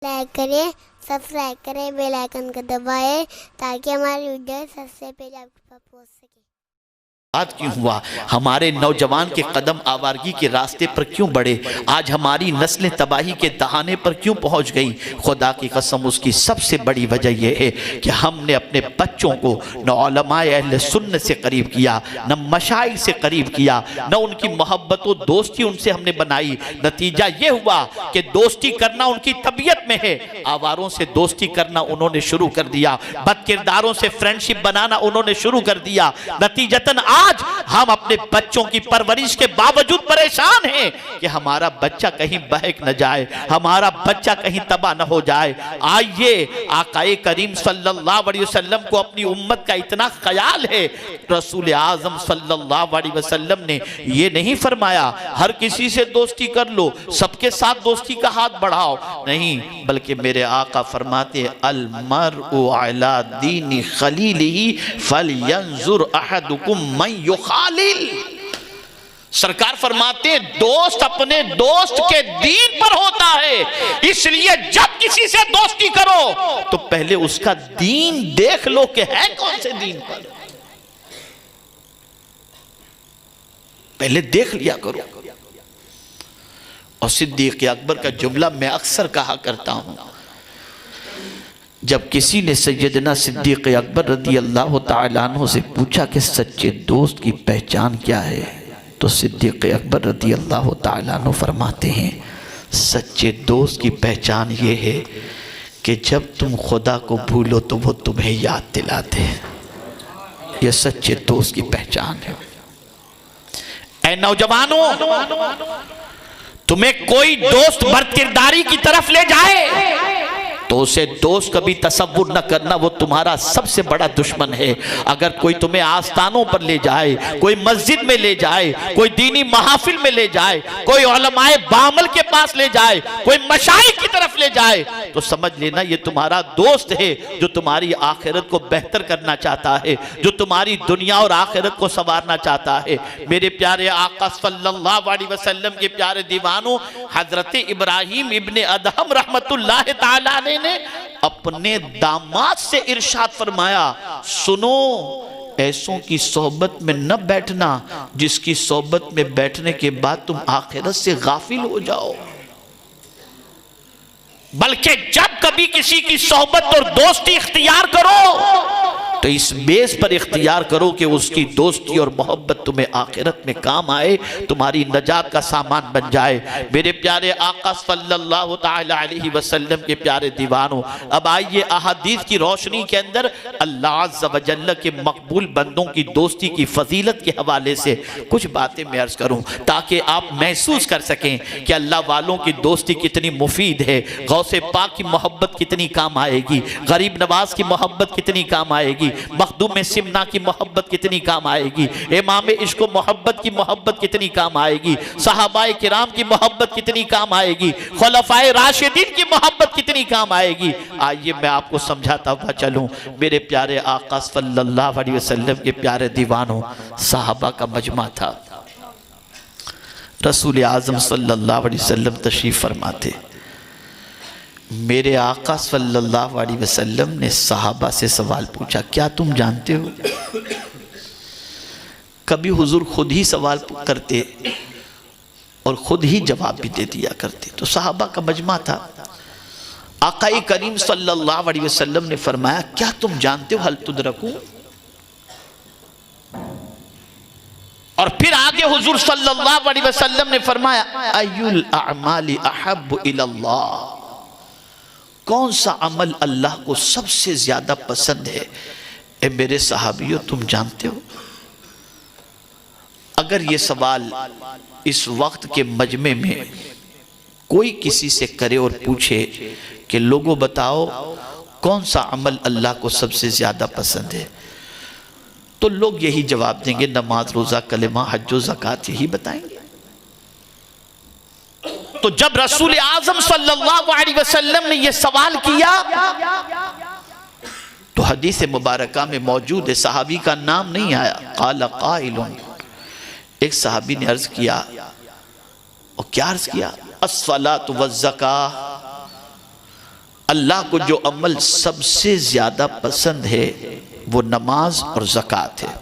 Like करें, subscribe करें, bell icon को दबाएं ताकि हमारी वीडियो सबसे पहले आपके पास पहुंच सके। आज क्यों हुआ? हमारे नौजवान के कदम आवारगी के रास्ते पर क्यों बढ़े? आज हमारी नस्लें तबाही के दहाने पर क्यों पहुंच गई? खुदा की कसम, उसकी सबसे बड़ी वजह यह है कि हमने अपने बच्चों को न उलमाए अहले सुन्नत से करीब किया, न मशाइख से करीब किया, न उनकी मोहब्बत व दोस्ती उनसे हमने बनाई। नतीजा ये हुआ कि दोस्ती करना उनकी तबीयत में है, आवारों से दोस्ती करना उन्होंने शुरू कर दिया, बदकिरदारों से फ्रेंडशिप बनाना उन्होंने शुरू कर दिया। नतीजतन आज हम अपने बच्चों की परवरिश के बावजूद परेशान हैं कि हमारा बच्चा कहीं बहक न जाए, हमारा बच्चा कहीं तबाह न हो जाए। आइए, आकाए करीम सल्लल्लाहु अलैहि वसल्लम को अपनी उम्मत का इतना ख्याल है। रसूल आज़म सल्लल्लाहु अलैहि वसल्लम ने ये नहीं फरमाया हर किसी से दोस्ती कर लो, सबके साथ दोस्ती का हाथ बढ़ाओ, नहीं, बल्कि मेरे आका फरमाते अल मरउ अला दीनी खलीलिही फलयंजुर अहदुकुम मन युखालिल। सरकार फरमाते दोस्त अपने दोस्त के दीन पर होता है, इसलिए जब किसी से दोस्ती करो तो पहले उसका दीन देख लो कि है कौन से दीन पर, पहले देख लिया करो। और सिद्दीक़ अकबर का जुमला मैं अक्सर कहा करता हूं, जब किसी ने सैयदना सिद्दीक़ अकबर रदी अल्लाह तआला अन्हु से पूछा कि सच्चे दोस्त की पहचान क्या है, तो सिद्दीक़ अकबर रदी अल्लाह तआला अन्हु फरमाते हैं सच्चे दोस्त की पहचान ये है कि जब तुम खुदा को भूलो तो वो तुम्हें याद दिलाते हैं। यह सच्चे दोस्त की पहचान है। ऐ नौजवानों, तुम्हें कोई दोस्त बदकिरदारी की तरफ ले जाए तो उसे दोस्त कभी तसव्वुर न करना, वो तुम्हारा सबसे बड़ा दुश्मन है। अगर कोई तुम्हें आस्थानों पर ले जाए, कोई मस्जिद में ले जाए, कोई दीनी महफिल में ले जाए, कोई उलमाए बामल के पास ले जाए, कोई मशाइख की तरफ ले जाए, तो समझ लेना ये तुम्हारा दोस्त है जो तुम्हारी आखिरत को बेहतर करना चाहता है, जो तुम्हारी दुनिया और आखिरत को संवारना चाहता है। मेरे प्यारे आका सल्लल्लाहु अलैहि वसल्लम के प्यारे दीवानों, हजरत इब्राहिम इब्ने अदहम रहमतुल्लाह तआला ने अपने दामाद से इरशाद फरमाया, सुनो, ऐसों की सोहबत में न बैठना जिसकी सोहबत में बैठने के बाद तुम आखिरत से गाफिल हो जाओ, बल्कि जब कभी किसी की सोहबत और दोस्ती इख्तियार करो तो इस बेस पर इख्तियार करो कि उसकी दोस्ती और मोहब्बत तुम्हें आखिरत में काम आए, तुम्हारी नजात का सामान बन जाए। मेरे प्यारे आका सल्लल्लाहु ताला अलैहि वसल्लम के प्यारे दीवानों, अब आइए अहादीस की रोशनी के अंदर अल्लाह अज़्ज़ व जल्ल के मकबूल बंदों की दोस्ती की फजीलत के हवाले से कुछ बातें मैं अर्ज करूँ ताकि आप महसूस कर सकें कि अल्लाह वालों की दोस्ती कितनी मुफीद है, गौसे पाक की मोहब्बत कितनी काम आएगी, गरीब नवाज की मोहब्बत कितनी काम आएगी, मखदूम सिमना की मोहब्बत कितनी काम आएगी, इमाम इश्क मोहब्बत की मोहब्बत कितनी काम आएगी, सहाबाए किराम की मोहब्बत कितनी काम आएगी, खुलफाए राशिदीन की मोहब्बत कितनी काम आएगी। आइए मैं आपको समझाता हुआ चलूं। मेरे प्यारे आका सल्लल्लाहु अलैहि वसल्लम के प्यारे दीवानों, सहाबा का मजमा था। रसूल आज़म सल्लल्लाहु अलैहि वसल्लम तशरीफ फरमाते, मेरे आका सल्लल्लाहु अलैहि वसल्लम ने सहाबा से सवाल पूछा, क्या तुम जानते हो? कभी हुजूर खुद ही सवाल करते और खुद ही जवाब भी दे दिया करते। तो सहाबा का मजमा था। आकाए करीम सल्लल्लाहु अलैहि वसल्लम ने फरमाया, क्या तुम जानते हो हल तुदरकू? और फिर आगे हुजूर सल्लल्लाहु अलैहि वसल्लम ने फरमाया, अयुल अमाली अहब्बु इलल्लाह, कौन सा अमल अल्लाह को सबसे ज्यादा पसंद है? ए मेरे सहाबियों, तुम जानते हो? अगर ये सवाल इस वक्त के मजमे में कोई किसी से करे और पूछे कि लोगों बताओ कौन सा अमल अल्लाह को सबसे ज्यादा पसंद है, तो लोग यही जवाब देंगे, नमाज, रोजा, कलेमा, हज और ज़कात, यही बताएंगे। तो जब रसूल आज़म सल्लल्लाहु अलैहि वसल्लम ने यह सवाल किया तो हदीस मुबारका में मौजूद है, सहाबी का नाम नहीं आया, क़ाल क़ाइलुन, एक सहाबी ने अर्ज किया। और क्या अर्ज किया? अस्सलातु वज़्ज़का, अल्लाह को जो अमल सबसे ज्यादा पसंद है वो नमाज और ज़कात है।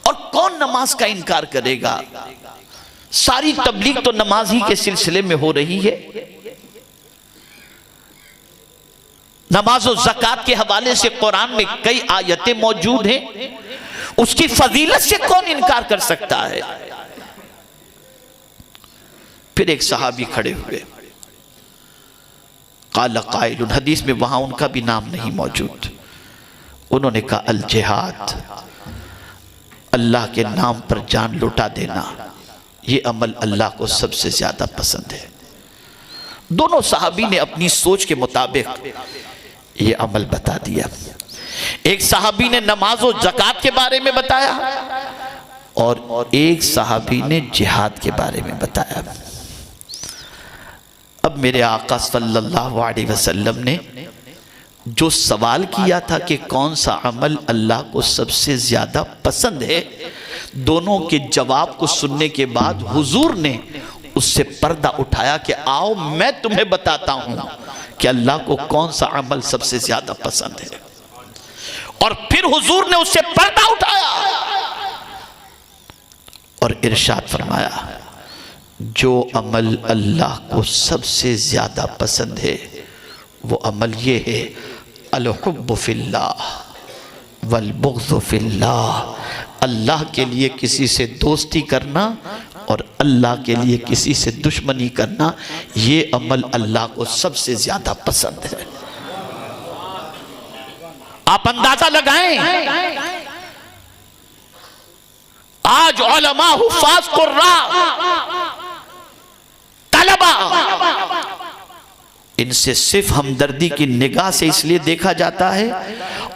और कौन नमाज का इनकार करेगा? सारी तबलीग तो नमाज ही के सिलसिले में हो रही है। नमाज और ज़कात के हवाले से कुरान में कई आयतें मौजूद हैं, उसकी फजीलत से कौन इनकार कर सकता है? फिर एक सहाबी खड़े हुए, क़ाल क़ाइलुन, हदीस में वहां उनका भी नाम नहीं मौजूद, उन्होंने कहा अल जिहाद, अल्लाह के नाम पर जान लुटा देना, ये अमल अल्लाह को सबसे ज्यादा पसंद है। दोनों सहाबी ने अपनी सोच के मुताबिक ये अमल बता दिया। एक सहाबी ने नमाज और ज़कात के बारे में बताया और एक सहाबी ने जिहाद के बारे में बताया। अब मेरे आका सल्लल्लाहु अलैहि वसल्लम ने जो सवाल किया था कि कौन सा अमल अल्लाह को सबसे ज्यादा पसंद है, दोनों के जवाब को सुनने के बाद हुजूर ने उससे पर्दा उठाया कि आओ मैं तुम्हें बताता हूं कि अल्लाह को कौन सा अमल सबसे ज्यादा पसंद है। और फिर हुजूर ने उससे पर्दा उठाया और इरशाद फरमाया, जो अमल अल्लाह को सबसे ज्यादा पसंद है वो अमल ये है, अल हुब्बु फिल्लाह वल बुग़्ज़ु फिल्लाह, अल्लाह के लिए किसी से दोस्ती करना और अल्लाह के लिए किसी से दुश्मनी करना, ये अमल अल्लाह को सबसे ज्यादा पसंद है। आप अंदाजा लगाएं, आज उलमा, हुफ़ाज़, कुर्रा, तलबा, इनसे सिर्फ हमदर्दी की निगाह से इसलिए देखा जाता है,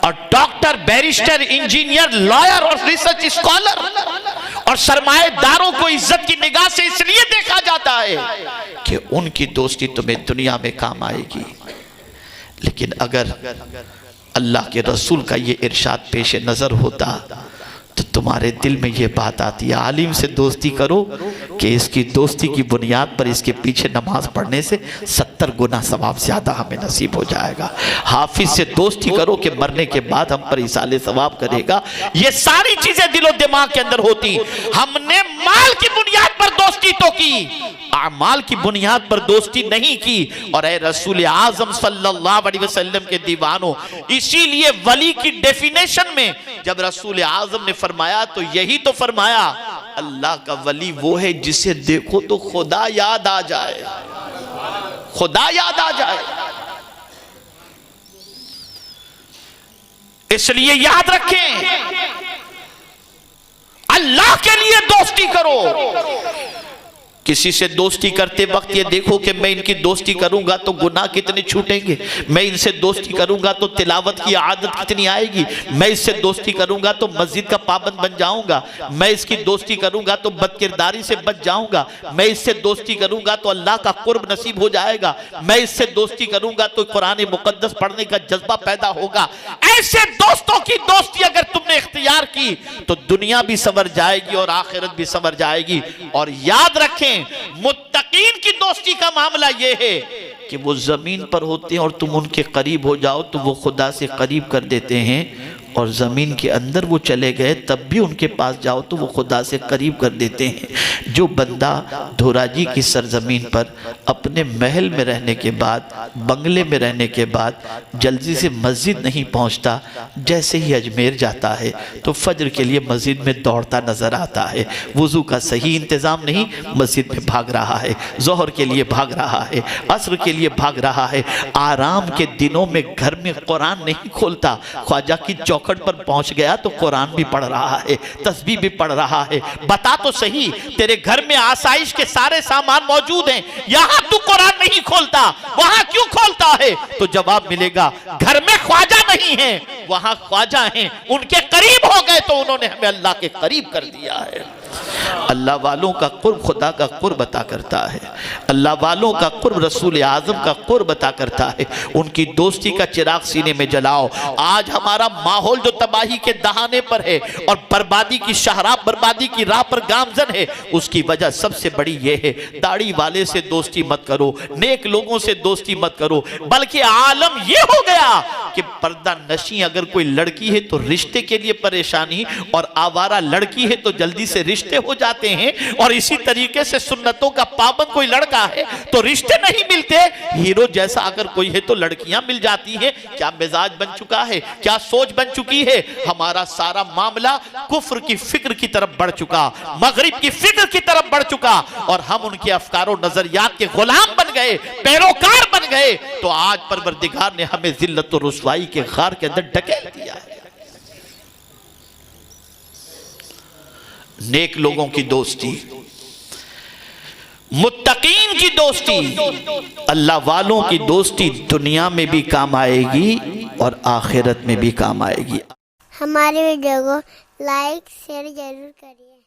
और डॉक्टर, बैरिस्टर, इंजीनियर, लॉयर और रिसर्च स्कॉलर और सरमाएदारों को इज्जत की निगाह से इसलिए देखा जाता है कि उनकी दोस्ती तुम्हें दुनिया में काम आएगी। लेकिन अगर अल्लाह के रसूल का ये इरशाद पेश नजर होता तो तुम्हारे दिल में ये बात आती है, आलिम से दोस्ती करो कि इसकी दोस्ती की बुनियाद पर इसके पीछे नमाज पढ़ने से 70 गुना सवाब ज्यादा हमें नसीब हो जाएगा। हाफिज से दोस्ती करो कि मरने के बाद हम पर इसाले सवाब करेगा। ये सारी चीजें दिलो दिमाग के अंदर होती। हमने माल की बुनियाद पर दोस्ती तो की, आमाल की बुनियाद पर दोस्ती नहीं की। और ए रसूल आजम सल्लल्लाहु अलैहि वसल्लम के दीवानों, इसीलिए वली की डेफिनेशन में जब रसूल आजम ने फरमाया तो यही तो फरमाया, अल्लाह का वली वो है जिसे देखो तो खुदा याद आ जाए, खुदा याद आ जाए। इसलिए याद रखें, अल्लाह के लिए दोस्ती करो। किसी से दोस्ती करते वक्त ये देखो कि मैं इनकी दोस्ती करूंगा तो गुनाह कितने छूटेंगे, मैं इनसे दोस्ती करूंगा तो तिलावत की आदत कितनी आएगी, मैं इससे दोस्ती करूंगा तो मस्जिद का पाबंद बन जाऊंगा, मैं इसकी दोस्ती करूंगा तो बदकिरदारी से बच जाऊंगा, मैं इससे दोस्ती करूंगा तो अल्लाह का कुर्ब नसीब हो जाएगा, मैं इससे दोस्ती करूंगा तो कुरान मुकद्दस पढ़ने का जज्बा पैदा होगा। ऐसे दोस्तों की दोस्ती अगर तुमने इख्तियार की तो दुनिया भी संवर जाएगी और आखिरत भी संवर जाएगी। और याद रखें, मुत्तकीन की दोस्ती का मामला यह है कि वो जमीन पर होते हैं और तुम उनके करीब हो जाओ तो वो खुदा से करीब कर देते हैं, और जमीन के अंदर वो चले गए तब भी उनके पास जाओ तो वो खुदा से करीब कर देते हैं। जो बंदा धोराजी की सरजमीन पर अपने महल में रहने के बाद, बंगले में रहने के बाद जल्दी से मस्जिद नहीं पहुंचता, जैसे ही अजमेर जाता है तो फजर के लिए मस्जिद में दौड़ता नजर आता है, वुजू का सही इंतज़ाम नहीं, मस्जिद में भाग रहा है, जोहर के लिए भाग रहा है, असर के लिए भाग रहा है, आराम के दिनों में घर में कुरान नहीं खोलता, ख्वाजा की चौखट पर पहुंच गया तो कुरान भी पढ़ रहा है, तस्बीह भी पढ़ रहा है। बता तो सही, तेरे घर में आसाइश के सारे सामान मौजूद हैं, यहां तू कुरान नहीं खोलता, वहां क्यों खोलता है? तो जवाब मिलेगा, घर में ख्वाजा नहीं है, वहां ख्वाजा हैं, उनके करीब हो गए तो उन्होंने हमें अल्लाह के करीब कर दिया है। अल्लाह वालों का कुर्ब खुदा का कुर्ब अता करता है। अल्लाह वालों का कुर्ब रसूल आज़म का कुर्ब अता करता है। उनकी दोस्ती का चिराग सीने में जलाओ। आज हमारा माहौल जो तबाही के दहाने पर है और बर्बादी की शहराब बर्बादी की राह पर गामजन है, उसकी वजह सबसे बड़ी यह है, दाढ़ी वाले से दोस्ती मत करो, नेक लोगों से दोस्ती मत करो, बल्कि आलम यह हो गया कि पर्दा नशी अगर कोई लड़की है तो रिश्ते के लिए परेशानी, और आवारा लड़की है तो जल्दी से रिश्ते हो जाते हैं। और इसी तरीके से सुन्नतों का पाबंद कोई लड़का है तो रिश्ते नहीं मिलते, हीरो जैसा अगर कोई है तो लड़कियां मिल जाती हैं। क्या मिजाज बन चुका है, क्या सोच बन चुकी है। हमारा सारा मामला कुफ्र की फिक्र की तरफ बढ़ चुका, मगरिब की फिक्र की तरफ बढ़ चुका, और हम उनके अफकारों नजरियात के गुलाम बन गए, पैरोकार बन गए। तो आज परवरदिगार ने हमें जिल्लत और रुसवाई के गार के अंदर ढकेल दिया है। नेक लोगों की दोस्ती, मुत्तकीन की दोस्ती, अल्लाह वालों की दोस्ती दुनिया में भी काम आएगी और आखिरत में भी काम आएगी। हमारे वीडियो को लाइक शेयर जरूर करिए।